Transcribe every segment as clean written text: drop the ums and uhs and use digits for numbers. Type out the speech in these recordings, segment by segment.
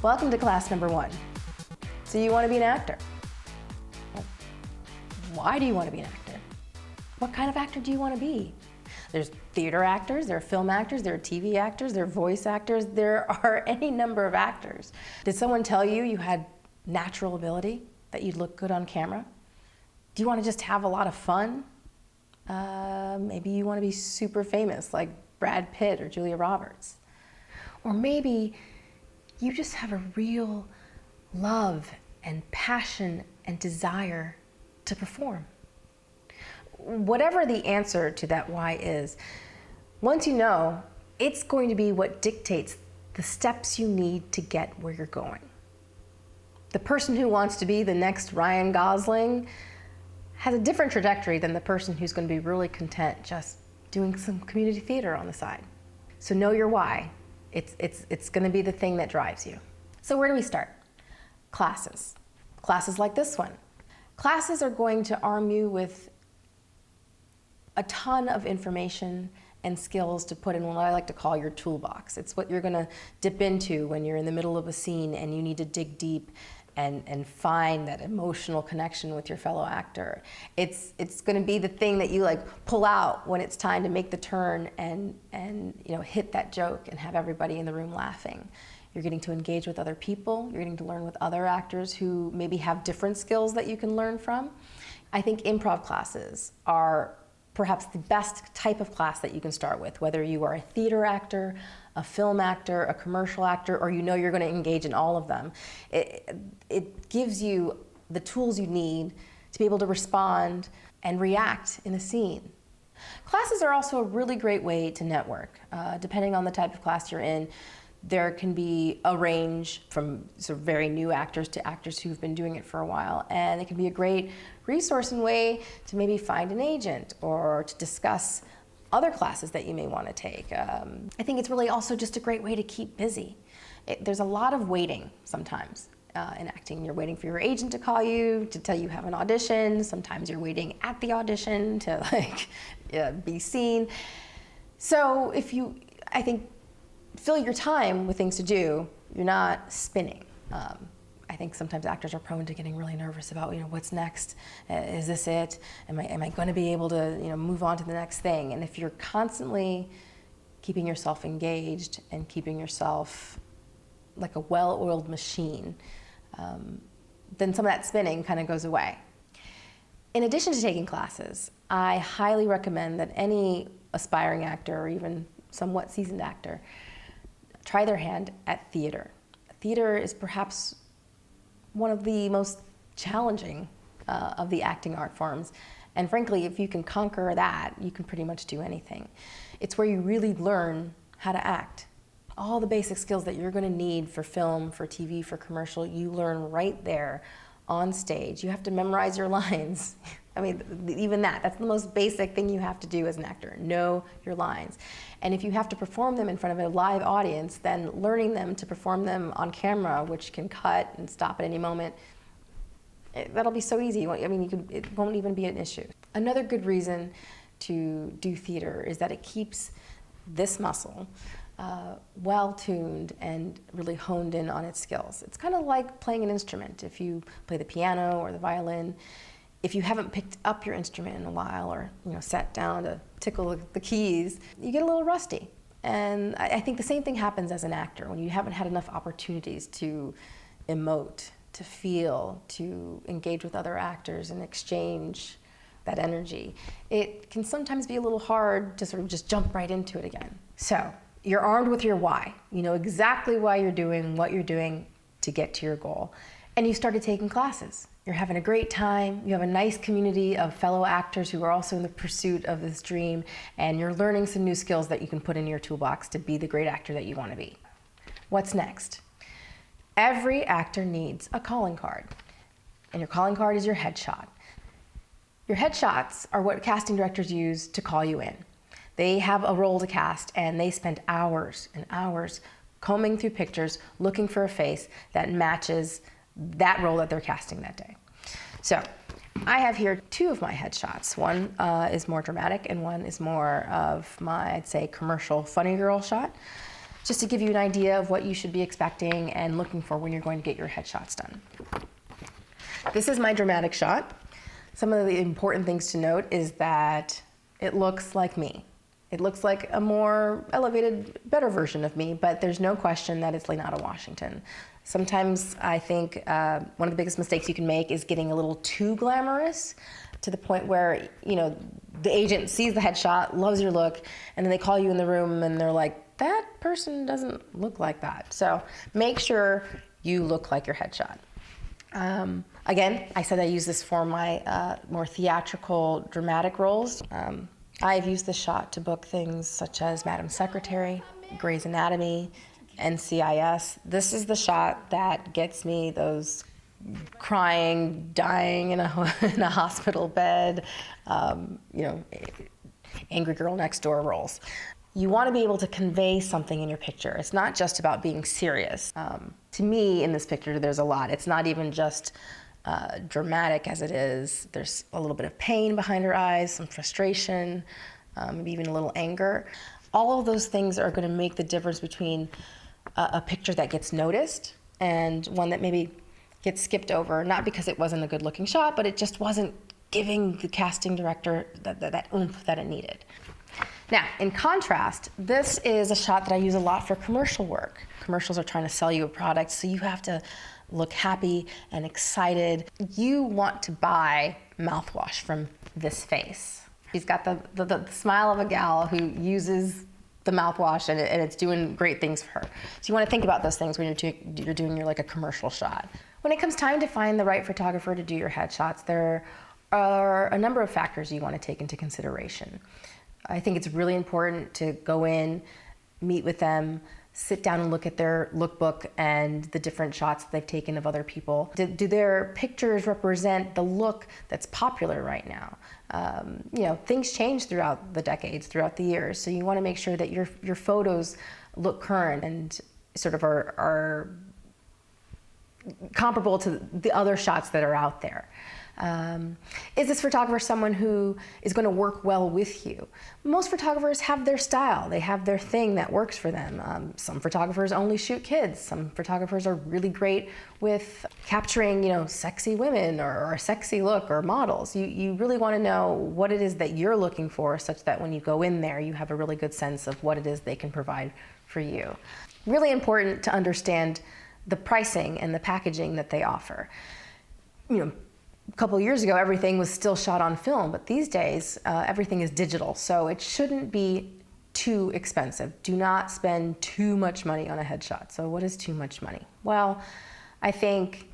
Welcome to class number 1. So you want to be an actor? Well, why do you want to be an actor? What kind of actor do you want to be? There's theater actors, there are film actors, there are TV actors, there are voice actors, there are any number of actors. Did someone tell you you had natural ability, that you'd look good on camera? Do you want to just have a lot of fun? Maybe you want to be super famous like Brad Pitt or Julia Roberts. Or maybe you just have a real love and passion and desire to perform. Whatever the answer to that why is, once you know, it's going to be what dictates the steps you need to get where you're going. The person who wants to be the next Ryan Gosling has a different trajectory than the person who's going to be really content just doing some community theater on the side. So know your why. It's going to be the thing that drives you. So where do we start? Classes. Classes like this one. Classes are going to arm you with a ton of information and skills to put in what I like to call your toolbox. It's what you're going to dip into when you're in the middle of a scene and you need to dig deep and find that emotional connection with your fellow actor. It's going to be the thing that you pull out when it's time to make the turn and hit that joke and have everybody in the room laughing. You're getting to engage with other people. You're getting to learn with other actors who maybe have different skills that you can learn from. I think improv classes are perhaps the best type of class that you can start with, whether you are a theater actor, a film actor, a commercial actor, or you know you're going to engage in all of them. It gives you the tools you need to be able to respond and react in a scene. Classes are also a really great way to network. Depending on the type of class you're in, there can be a range from sort of very new actors to actors who've been doing it for a while, and it can be a great resource and way to maybe find an agent or to discuss other classes that you may want to take. I think it's really also just a great way to keep busy. There's a lot of waiting sometimes in acting. You're waiting for your agent to call you to tell you have an audition. Sometimes you're waiting at the audition to be seen. So I think, fill your time with things to do, you're not spinning. I think sometimes actors are prone to getting really nervous about, what's next? Is this it? Am I going to be able to, move on to the next thing? And if you're constantly keeping yourself engaged and keeping yourself like a well-oiled machine, then some of that spinning kind of goes away. In addition to taking classes, I highly recommend that any aspiring actor or even somewhat seasoned actor try their hand at theater. Theater is perhaps one of the most challenging of the acting art forms. And frankly, if you can conquer that, you can pretty much do anything. It's where you really learn how to act. All the basic skills that you're going to need for film, for TV, for commercial, you learn right there on stage. You have to memorize your lines. I mean, even that's the most basic thing you have to do as an actor, know your lines. And if you have to perform them in front of a live audience, then learning them to perform them on camera, which can cut and stop at any moment, that'll be so easy. It won't even be an issue. Another good reason to do theater is that it keeps this muscle well-tuned and really honed in on its skills. It's kind of like playing an instrument. If you play the piano or the violin, if you haven't picked up your instrument in a while or sat down to tickle the keys, you get a little rusty. And I think the same thing happens as an actor when you haven't had enough opportunities to emote, to feel, to engage with other actors and exchange that energy. It can sometimes be a little hard to sort of just jump right into it again. So you're armed with your why. You know exactly why you're doing what you're doing to get to your goal. And you started taking classes. You're having a great time. You have a nice community of fellow actors who are also in the pursuit of this dream, and you're learning some new skills that you can put in your toolbox to be the great actor that you want to be. What's next? Every actor needs a calling card, and your calling card is your headshot. Your headshots are what casting directors use to call you in. They have a role to cast, and they spend hours and hours combing through pictures, looking for a face that matches that role that they're casting that day. So I have here two of my headshots. One is more dramatic, and one is more of my, I'd say, commercial funny girl shot. just to give you an idea of what you should be expecting and looking for when you're going to get your headshots done. This is my dramatic shot. Some of the important things to note is that it looks like me. It looks like a more elevated, better version of me, but there's no question that it's Leonardo Washington. Sometimes I think one of the biggest mistakes you can make is getting a little too glamorous to the point where, you know, the agent sees the headshot, loves your look, and then they call you in the room and they're like, that person doesn't look like that. So make sure you look like your headshot. Again, I said I use this for my more theatrical, dramatic roles. I've used this shot to book things such as Madam Secretary, Grey's Anatomy, NCIS. This is the shot that gets me those crying, dying in a hospital bed, you know, angry girl next door roles. You want to be able to convey something in your picture. It's not just about being serious. To me, in this picture, there's a lot. It's not even just dramatic as it is. There's a little bit of pain behind her eyes, some frustration, maybe even a little anger. All of those things are going to make the difference between a picture that gets noticed and one that maybe gets skipped over, not because it wasn't a good looking shot, but it just wasn't giving the casting director that oomph that it needed. Now, in contrast, this is a shot that I use a lot for commercial work. Commercials are trying to sell you a product, so you have to look happy and excited. You want to buy mouthwash from this face. She's got the smile of a gal who uses the mouthwash and it's doing great things for her. So you want to think about those things when you're doing your like a commercial shot. When it comes time to find the right photographer to do your headshots, there are a number of factors you want to take into consideration. I think it's really important to go in, meet with them, sit down and look at their lookbook and the different shots that they've taken of other people. Do their pictures represent the look that's popular right now? You know, things change throughout the decades, throughout the years, so you want to make sure that your photos look current and sort of are comparable to the other shots that are out there. Is this photographer someone who is going to work well with you? Most photographers have their style. They have their thing that works for them. Some photographers only shoot kids. Some photographers are really great with capturing, you know, sexy women or a sexy look or models. You really want to know what it is that you're looking for such that when you go in there, you have a really good sense of what it is they can provide for you. Really important to understand the pricing and the packaging that they offer. You know, a couple of years ago, everything was still shot on film, but these days, everything is digital, so it shouldn't be too expensive. Do not spend too much money on a headshot. So what is too much money? Well, I think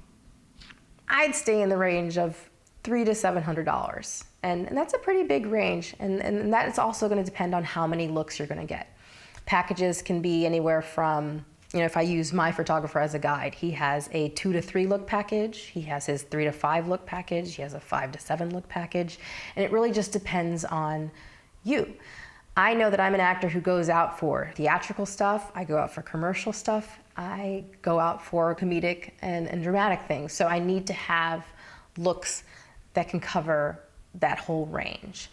I'd stay in the range of $300 to $700, and that's a pretty big range, and that is also going to depend on how many looks you're going to get. Packages can be anywhere from, you know, if I use my photographer as a guide, he has a 2 to 3 look package, he has his 3 to 5 look package, he has a 5 to 7 look package, and it really just depends on you. I know that I'm an actor who goes out for theatrical stuff, I go out for commercial stuff, I go out for comedic and dramatic things, so I need to have looks that can cover that whole range.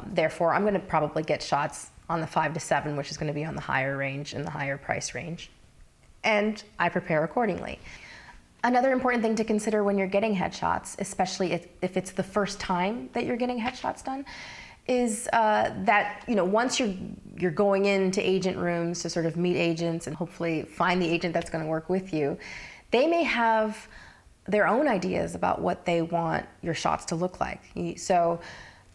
Therefore, I'm going to probably get shots on the 5 to 7, which is going to be on the higher range and the higher price range. And I prepare accordingly. Another important thing to consider when you're getting headshots, especially if it's the first time that you're getting headshots done, is that, you know, once you're going into agent rooms to sort of meet agents and hopefully find the agent that's going to work with you, they may have their own ideas about what they want your shots to look like. So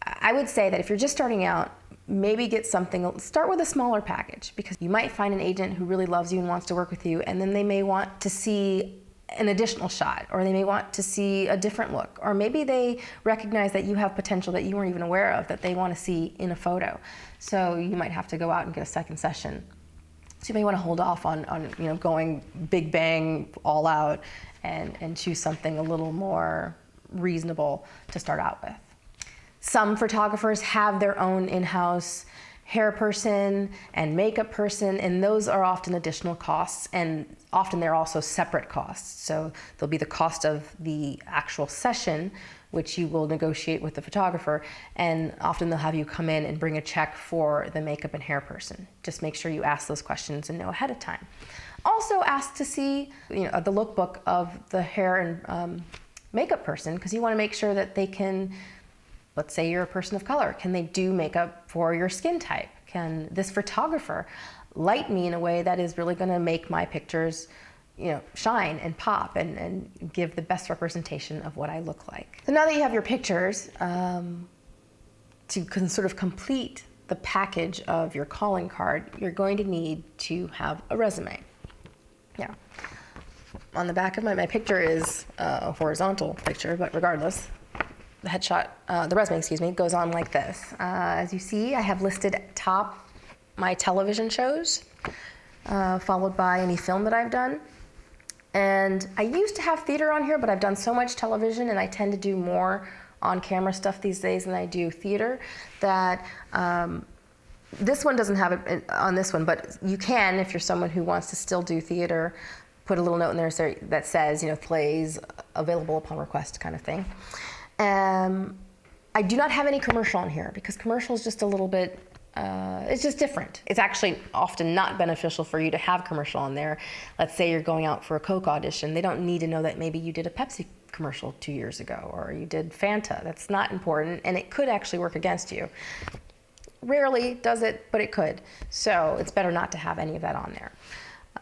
I would say that if you're just starting out, maybe get something, start with a smaller package, because you might find an agent who really loves you and wants to work with you, and then they may want to see an additional shot, or they may want to see a different look, or maybe they recognize that you have potential that you weren't even aware of that they want to see in a photo. So you might have to go out and get a second session. So you may want to hold off on you know, going big bang all out and choose something a little more reasonable to start out with. Some photographers have their own in-house hair person and makeup person, and those are often additional costs, and often they're also separate costs. So there'll be the cost of the actual session, which you will negotiate with the photographer, and often they'll have you come in and bring a check for the makeup and hair person. Just make sure you ask those questions and know ahead of time. Also ask to see the lookbook of the hair and makeup person, because you want to make sure that they can, let's say you're a person of color, can they do makeup for your skin type? Can this photographer light me in a way that is really going to make my pictures shine and pop and give the best representation of what I look like? So now that you have your pictures, to sort of complete the package of your calling card, you're going to need to have a resume. Yeah. On the back of my picture is a horizontal picture, but regardless, the headshot, the resume, goes on like this. As you see, I have listed at top my television shows, followed by any film that I've done. And I used to have theater on here, but I've done so much television and I tend to do more on-camera stuff these days than I do theater, that this one doesn't have it on this one, but you can, if you're someone who wants to still do theater, put a little note in there that says, plays available upon request kind of thing. I do not have any commercial on here because commercial is just a little bit, it's just different. It's actually often not beneficial for you to have commercial on there. Let's say you're going out for a Coke audition. They don't need to know that maybe you did a Pepsi commercial 2 years ago or you did Fanta. That's not important, and it could actually work against you. Rarely does it, but it could. So it's better not to have any of that on there.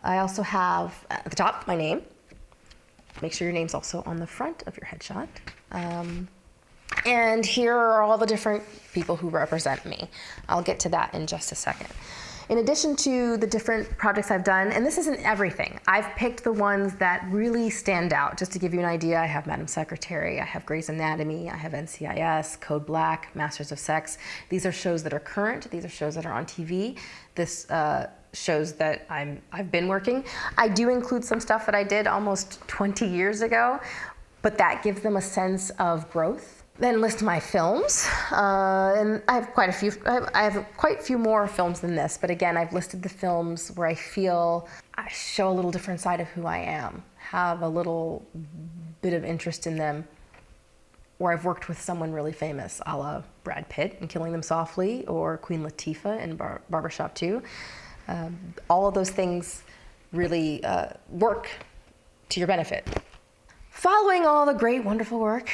I also have at the top my name. Make sure your name's also on the front of your headshot. And here are all the different people who represent me. I'll get to that in just a second. In addition to the different projects I've done, and this isn't everything, I've picked the ones that really stand out. Just to give you an idea, I have Madam Secretary, I have Grey's Anatomy, I have NCIS, Code Black, Masters of Sex. These are shows that are current. These are shows that are on TV. This shows that I've been working. I do include some stuff that I did almost 20 years ago, but that gives them a sense of growth. Then list my films, and I have quite a few. I have quite a few more films than this, but again, I've listed the films where I feel I show a little different side of who I am, have a little bit of interest in them, where I've worked with someone really famous, a la Brad Pitt in Killing Them Softly, or Queen Latifah in Barbershop 2. All of those things really work to your benefit. Following all the great, wonderful work,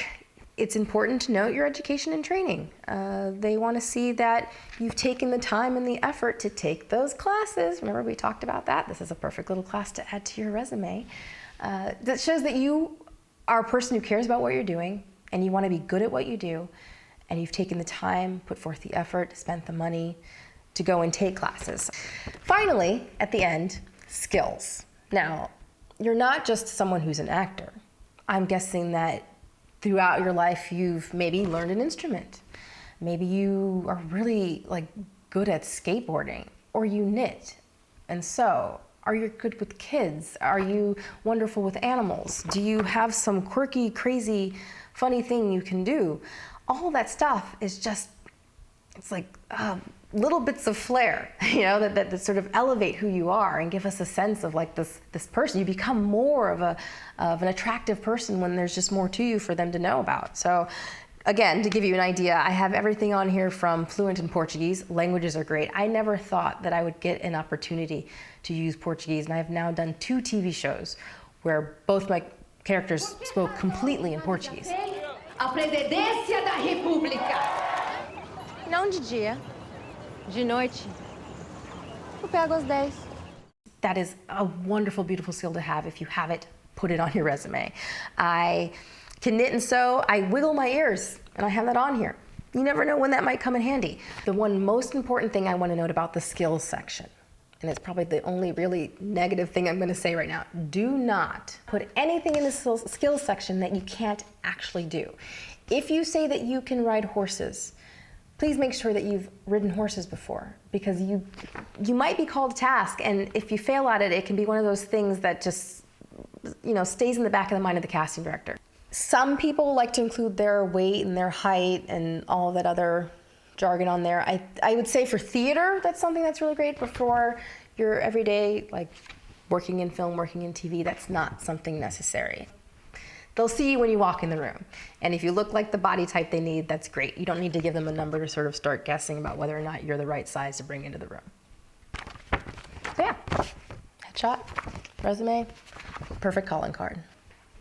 it's important to note your education and training. They want to see that you've taken the time and the effort to take those classes. Remember, we talked about that. This is a perfect little class to add to your resume. That shows that you are a person who cares about what you're doing and you want to be good at what you do, and you've taken the time, put forth the effort, spent the money to go and take classes. Finally, at the end, skills. Now, you're not just someone who's an actor. I'm guessing that throughout your life, you've maybe learned an instrument. Maybe you are really good at skateboarding, or you knit and sew. Are you good with kids? Are you wonderful with animals? Do you have some quirky, crazy, funny thing you can do? All that stuff is just, it's like little bits of flair, that sort of elevate who you are and give us a sense of this person. You become more of an attractive person when there's just more to you for them to know about. So again, to give you an idea, I have everything on here from fluent in Portuguese. Languages are great. I never thought that I would get an opportunity to use Portuguese, and I've now done 2 TV shows where both my characters spoke completely in Portuguese. A Presidência da República. Não de dia, de noite. Eu pego às 10. That is a wonderful, beautiful skill to have. If you have it, put it on your resume. I can knit and sew. I wiggle my ears, and I have that on here. You never know when that might come in handy. The one most important thing I want to note about the skills section, and it's probably the only really negative thing I'm going to say right now, do not put anything in the skills section that you can't actually do. If you say that you can ride horses, please make sure that you've ridden horses before, because you might be called to task, and if you fail at it, it can be one of those things that just stays in the back of the mind of the casting director. Some people like to include their weight and their height and all of that other jargon on there. I would say for theater, that's something that's really great, but for your everyday, like working in film, working in TV, that's not something necessary. They'll see you when you walk in the room. And if you look like the body type they need, that's great. You don't need to give them a number to sort of start guessing about whether or not you're the right size to bring into the room. So yeah, headshot, resume, perfect calling card.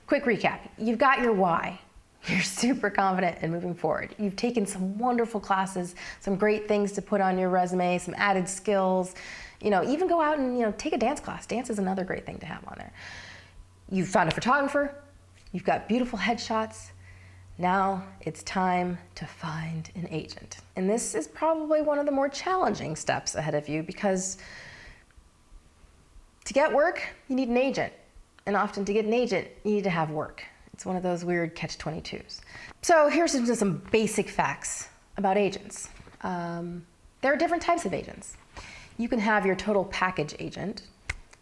Quick recap, you've got your why. You're super confident in moving forward. You've taken some wonderful classes, some great things to put on your resume, some added skills. Even go out and take a dance class. Dance is another great thing to have on there. You've found a photographer. You've got beautiful headshots. Now it's time to find an agent. And this is probably one of the more challenging steps ahead of you, because to get work, you need an agent. And often to get an agent, you need to have work. It's one of those weird catch-22s. So here's some basic facts about agents. There are different types of agents. You can have your total package agent.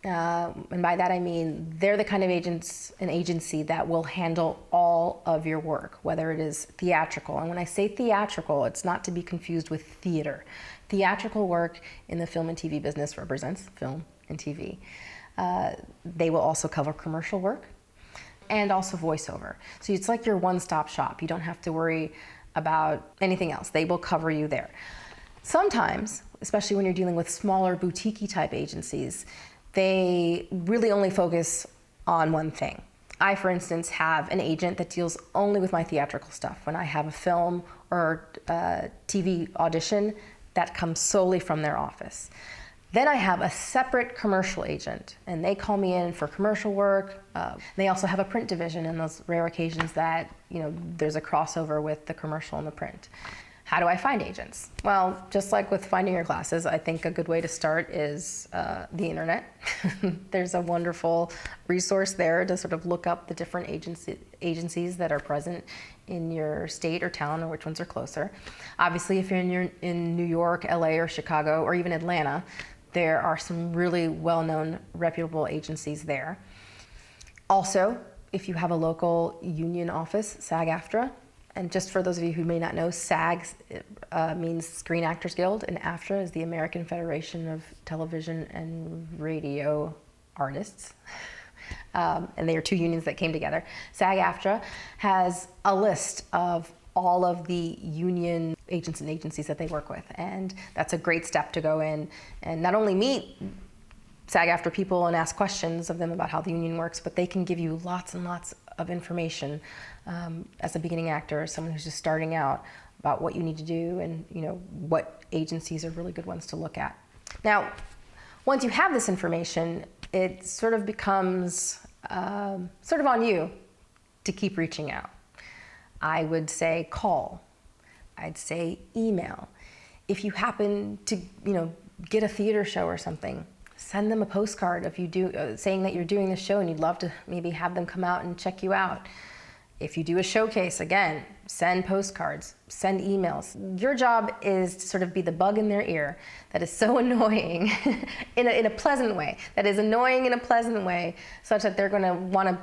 And by that I mean they're the kind of agency that will handle all of your work, whether it is theatrical. And when I say theatrical, it's not to be confused with theater. Theatrical work in the film and TV business represents film and TV. They will also cover commercial work and also voiceover. So it's like your one-stop shop. You don't have to worry about anything else. They will cover you there. Sometimes, especially when you're dealing with smaller boutique-y type agencies, they really only focus on one thing. I, for instance, have an agent that deals only with my theatrical stuff. When I have a film or TV audition, that comes solely from their office. Then I have a separate commercial agent, and they call me in for commercial work. They also have a print division in those rare occasions that there's a crossover with the commercial and the print. How do I find agents? Well, just like with finding your classes, I think a good way to start is the internet. There's a wonderful resource there to sort of look up the different agencies that are present in your state or town, or which ones are closer. Obviously, if you're in New York, LA, or Chicago, or even Atlanta, there are some really well-known, reputable agencies there. Also, if you have a local union office, SAG-AFTRA, and just for those of you who may not know, SAG means Screen Actors Guild, and AFTRA is the American Federation of Television and Radio Artists. And they are two unions that came together. SAG-AFTRA has a list of all of the union agents and agencies that they work with. And that's a great step to go in and not only meet SAG-AFTRA people and ask questions of them about how the union works, but they can give you lots and lots of information as a beginning actor, or someone who's just starting out, about what you need to do and what agencies are really good ones to look at. Now, once you have this information, it sort of becomes sort of on you to keep reaching out. I would say call. I'd say email. If you happen to, get a theater show or something, send them a postcard if you do, saying that you're doing the show and you'd love to maybe have them come out and check you out. If you do a showcase, again, send postcards, send emails. Your job is to sort of be the bug in their ear that is so annoying in a pleasant way, that is annoying in a pleasant way, such that they're gonna wanna,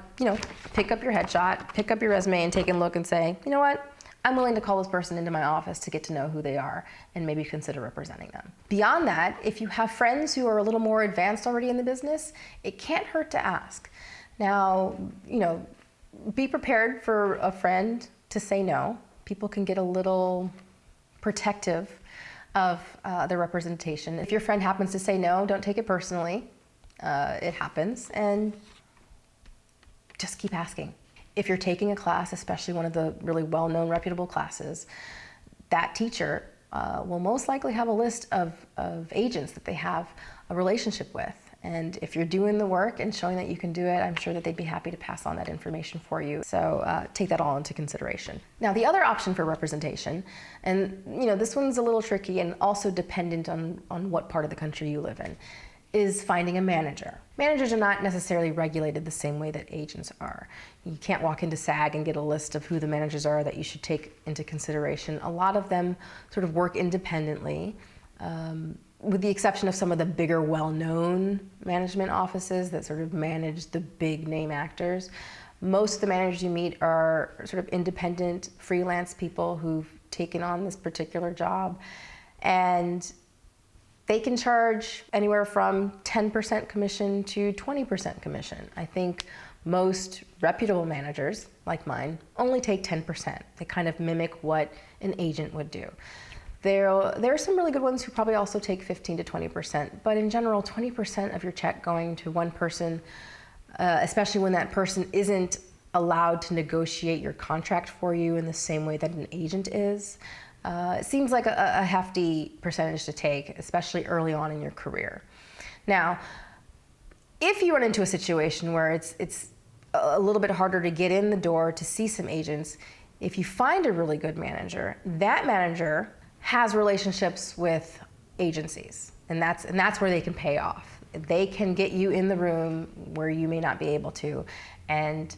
pick up your headshot, pick up your resume and take a look and say, you know what? I'm willing to call this person into my office to get to know who they are and maybe consider representing them. Beyond that, if you have friends who are a little more advanced already in the business, it can't hurt to ask. Now, be prepared for a friend to say no. People can get a little protective of their representation. If your friend happens to say no, don't take it personally. It happens, and just keep asking. If you're taking a class, especially one of the really well-known, reputable classes, that teacher will most likely have a list of agents that they have a relationship with. And if you're doing the work and showing that you can do it, I'm sure that they'd be happy to pass on that information for you. So take that all into consideration. Now, the other option for representation, and this one's a little tricky and also dependent on what part of the country you live in, is finding a manager. Managers are not necessarily regulated the same way that agents are. You can't walk into SAG and get a list of who the managers are that you should take into consideration. A lot of them sort of work independently, with the exception of some of the bigger, well-known management offices that sort of manage the big name actors. Most of the managers you meet are sort of independent freelance people who've taken on this particular job, and they can charge anywhere from 10% commission to 20% commission. I think most reputable managers, like mine, only take 10%. They kind of mimic what an agent would do. There are some really good ones who probably also take 15 to 20%, but in general, 20% of your check going to one person, especially when that person isn't allowed to negotiate your contract for you in the same way that an agent is, it seems like a hefty percentage to take, especially early on in your career. Now, if you run into a situation where it's a little bit harder to get in the door to see some agents, if you find a really good manager, that manager has relationships with agencies, and that's where they can pay off. They can get you in the room where you may not be able to and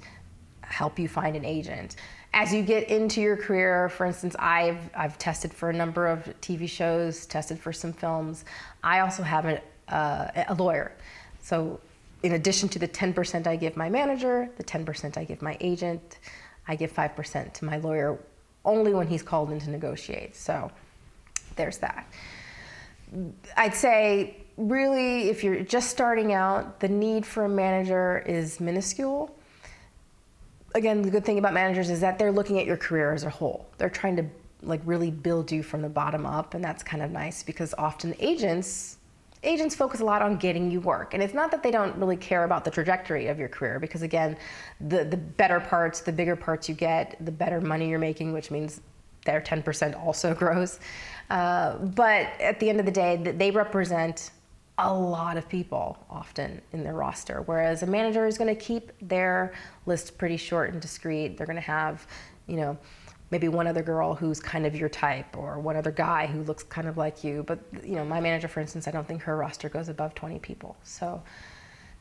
help you find an agent. As you get into your career, for instance, I've tested for a number of TV shows, tested for some films. I also have a lawyer. So in addition to the 10% I give my manager, the 10% I give my agent, I give 5% to my lawyer only when he's called in to negotiate. So there's that. I'd say really, if you're just starting out, the need for a manager is minuscule. Again, the good thing about managers is that they're looking at your career as a whole. They're trying to really build you from the bottom up, and that's kind of nice because often agents focus a lot on getting you work. And it's not that they don't really care about the trajectory of your career, because again, the better parts, the bigger parts you get, the better money you're making, which means their 10% also grows. But at the end of the day, they represent a lot of people often in their roster, whereas a manager is going to keep their list pretty short and discreet. They're going to have, maybe one other girl who's kind of your type, or one other guy who looks kind of like you. But my manager, for instance, I don't think her roster goes above 20 people. So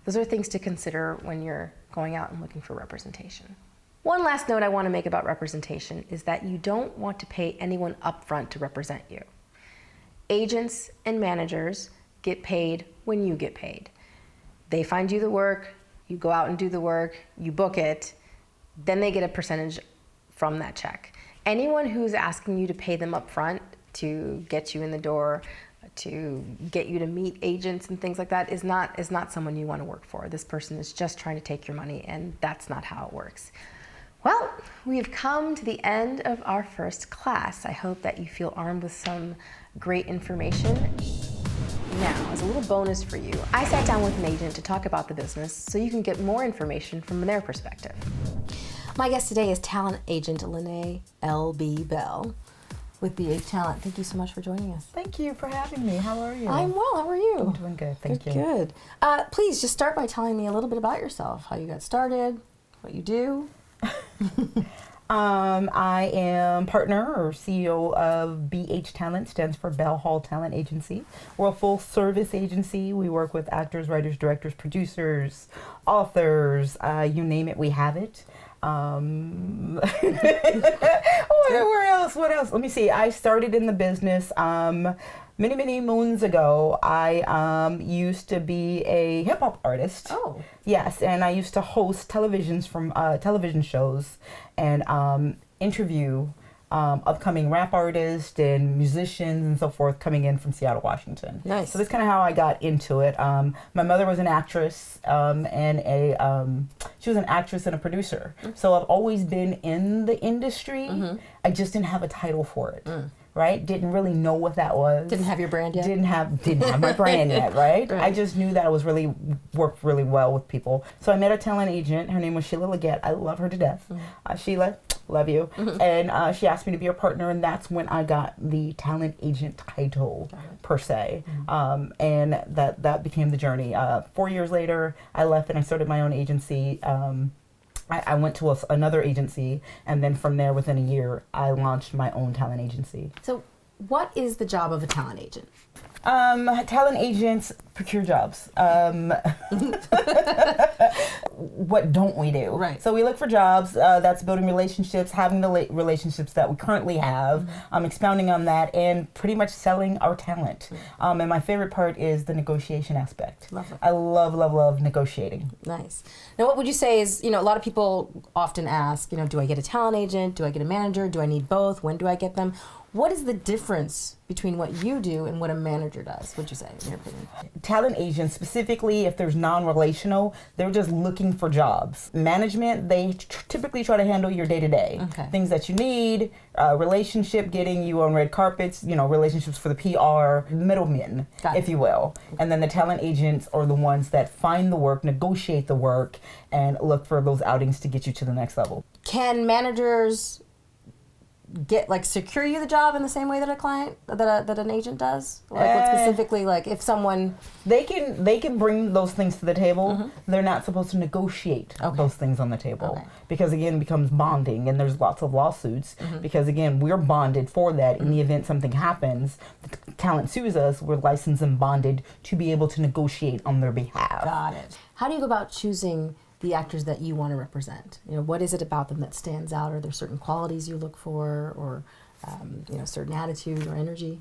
those are things to consider when you're going out and looking for representation. One last note I want to make about representation is that you don't want to pay anyone upfront to represent you. Agents and managers get paid when you get paid. They find you the work, you go out and do the work, you book it, then they get a percentage from that check. Anyone who's asking you to pay them up front to get you in the door, to get you to meet agents and things like that is not someone you want to work for. This person is just trying to take your money, and that's not how it works. Well, we've come to the end of our first class. I hope that you feel armed with some great information. Now, as a little bonus for you, I sat down with an agent to talk about the business so you can get more information from their perspective. My guest today is talent agent Lene L.B. Bell with BH Talent. Thank you so much for joining us. Thank you for having me. How are you? I'm well. How are you? I'm doing good. Thank you. Good. Please just start by telling me a little bit about yourself, how you got started, what you do. I am partner or CEO of BH Talent, stands for Bell Hall Talent Agency. We're a full service agency. We work with actors, writers, directors, producers, authors, you name it, we have it. Where else? What else? Let me see. I started in the business many moons ago. I used to be a hip hop artist. Oh. Yes, and I used to host television shows and interview upcoming rap artists and musicians and so forth coming in from Seattle, Washington. Nice. So that's kind of how I got into it. My mother was an actress she was an actress and a producer. Mm-hmm. So I've always been in the industry. Mm-hmm. I just didn't have a title for it. Mm. Right? Didn't really know what that was. Didn't have your brand yet? Didn't have my brand yet, right? Right? I just knew that I was worked really well with people. So I met a talent agent. Her name was Sheila Leggett. I love her to death. Mm-hmm. Sheila, love you. Mm-hmm. And she asked me to be her partner, and that's when I got the talent agent title, per se. Mm-hmm. And that became the journey. 4 years later, I left and I started my own agency. I went to another agency, and then from there, within a year, I launched my own talent agency. So what is the job of a talent agent? Talent agents procure jobs. what don't we do? Right. So we look for jobs. That's building relationships, having the relationships that we currently have, expounding on that, and pretty much selling our talent. And my favorite part is the negotiation aspect. Love it. I love negotiating. Nice. Now, what would you say is, a lot of people often ask, do I get a talent agent? Do I get a manager? Do I need both? When do I get them? What is the difference between what you do and what a manager does, would you say, in your opinion? Talent agents, specifically if there's non-relational, they're just looking for jobs. Management, they typically try to handle your day-to-day. Okay. Things that you need, relationship, getting you on red carpets, relationships for the PR, middlemen, if you will. And then the talent agents are the ones that find the work, negotiate the work, and look for those outings to get you to the next level. Can managers secure you the job in the same way that a client that an agent does? What specifically, if someone they can bring those things to the table, they're not supposed to negotiate those things on the table, because again it becomes bonding, and there's lots of lawsuits because again we're bonded for that. In the event something happens, the talent sues us, we're licensed and bonded to be able to negotiate on their behalf. Got it. How do you go about choosing the actors that you want to represent? What is it about them that stands out? Are there certain qualities you look for, or certain attitude or energy?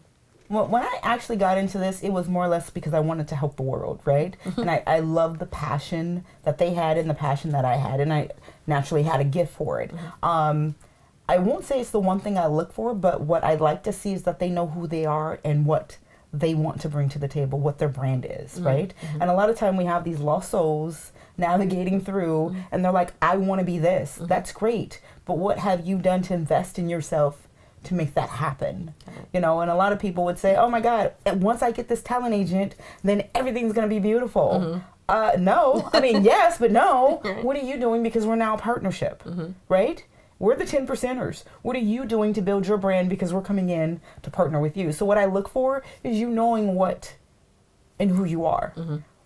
Well, when I actually got into this, it was more or less because I wanted to help the world, right? And I loved the passion that they had and the passion that I had, and I naturally had a gift for it. I won't say it's the one thing I look for, but what I'd like to see is that they know who they are and what they want to bring to the table, what their brand is, right? And a lot of time we have these lost souls navigating through, and they're like, I want to be this. That's great, but what have you done to invest in yourself to make that happen? And a lot of people would say, oh my God, once I get this talent agent, then everything's going to be beautiful. No, I mean, yes, but no. What are you doing? Because we're now a partnership, right? We're the 10%ers. What are you doing to build your brand? Because we're coming in to partner with you. So what I look for is you knowing what and who you are.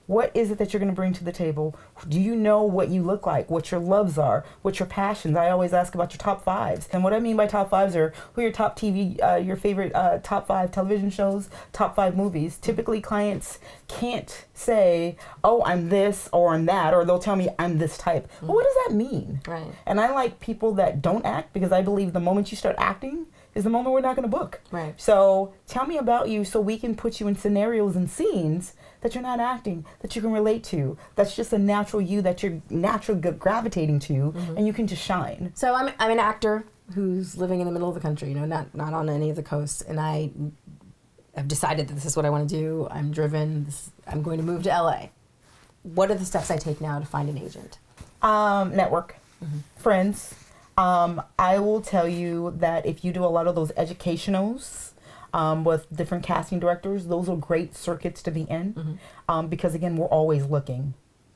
What is it that you're going to bring to the table? Do you know what you look like, what your loves are, what your passions? I always ask about your top fives. And what I mean by top fives are who are your top TV, your favorite top 5 television shows, top 5 movies. Typically clients can't say, oh, I'm this or I'm that, or they'll tell me I'm this type. Well, what does that mean? Right. And I like people that don't act, because I believe the moment you start acting is the moment we're not going to book. Right. So tell me about you so we can put you in scenarios and scenes that you're not acting, that you can relate to, that's just a natural you that you're naturally gravitating to, and you can just shine. So I'm an actor who's living in the middle of the country, not on any of the coasts, and I have decided that this is what I want to do. I'm driven. I'm going to move to LA. What are the steps I take now to find an agent? Network, friends. I will tell you that if you do a lot of those educationals with different casting directors, those are great circuits to be in, because again, we're always looking.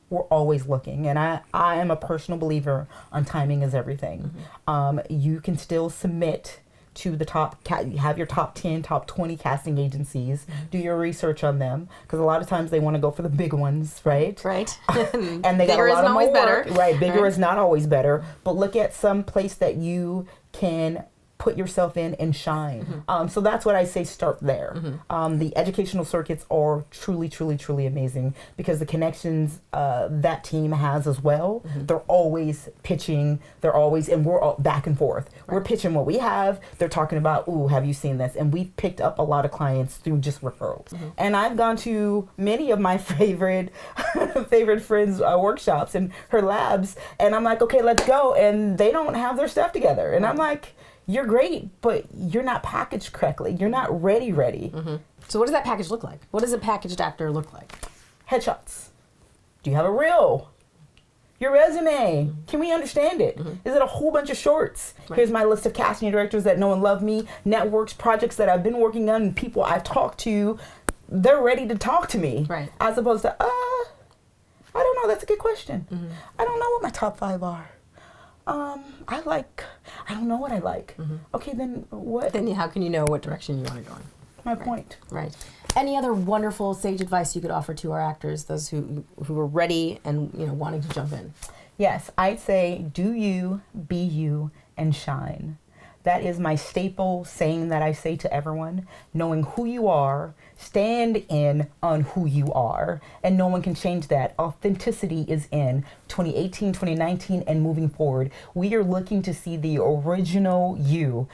We're always looking, and I am a personal believer on timing is everything. You can still submit to the top, have your top 10, top 20 casting agencies, do your research on them, because a lot of times they want to go for the big ones, right? Right. And they got bigger a lot isn't of always more better. work. Right, bigger is not always better, but look at some place that you can put yourself in and shine. So that's what I say, start there. The educational circuits are truly, truly, truly amazing, because the connections that team has as well, they're always pitching, and we're all back and forth. Right. We're pitching what we have, they're talking about, ooh, have you seen this? And we've picked up a lot of clients through just referrals. And I've gone to many of my favorite friends' workshops and her labs, and I'm like, okay, let's go. And they don't have their stuff together. And I'm like, you're great, but you're not packaged correctly. You're not ready. So what does that package look like? What does a packaged actor look like? Headshots. Do you have a reel? Your resume. Can we understand it? Is it a whole bunch of shorts? Right. Here's my list of casting directors that know and love me, networks, projects that I've been working on, and people I've talked to. They're ready to talk to me. Right. As opposed to, I don't know. That's a good question. I don't know what my top 5 are. I don't know what I like. Okay, then what? Then how can you know what direction you want to go in? My point. Right. Any other wonderful sage advice you could offer to our actors, those who are ready and wanting to jump in? Yes, I'd say do you, be you, and shine. That is my staple saying that I say to everyone. Knowing who you are, stand in on who you are, and no one can change that. Authenticity is in 2018, 2019, and moving forward. We are looking to see the original you.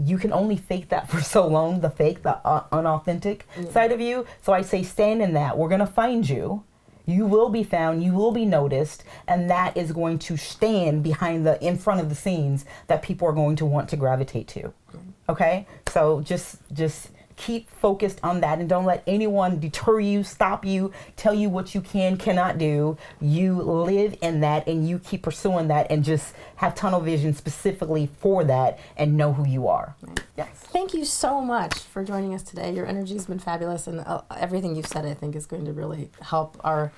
You can only fake that for so long, the fake, the unauthentic side of you. So I say stand in that. We're going to find you. You will be found, you will be noticed, and that is going to stand in front of the scenes that people are going to want to gravitate to. Okay? So just keep focused on that, and don't let anyone deter you, stop you, tell you what you cannot do. You live in that, and you keep pursuing that, and just have tunnel vision specifically for that, and know who you are. Yes. Thank you so much for joining us today. Your energy's been fabulous, and everything you've said, I think, is going to really help our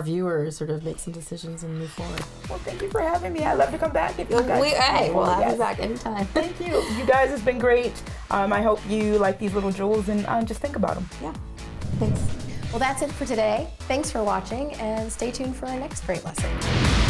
viewers sort of make some decisions and move forward. Well, thank you for having me. I'd love to come back if you guys. We'll have you back anytime. Thank you. You guys, it's been great. I hope you like these little jewels, and just think about them. Yeah. Thanks. Well, that's it for today. Thanks for watching, and stay tuned for our next great lesson.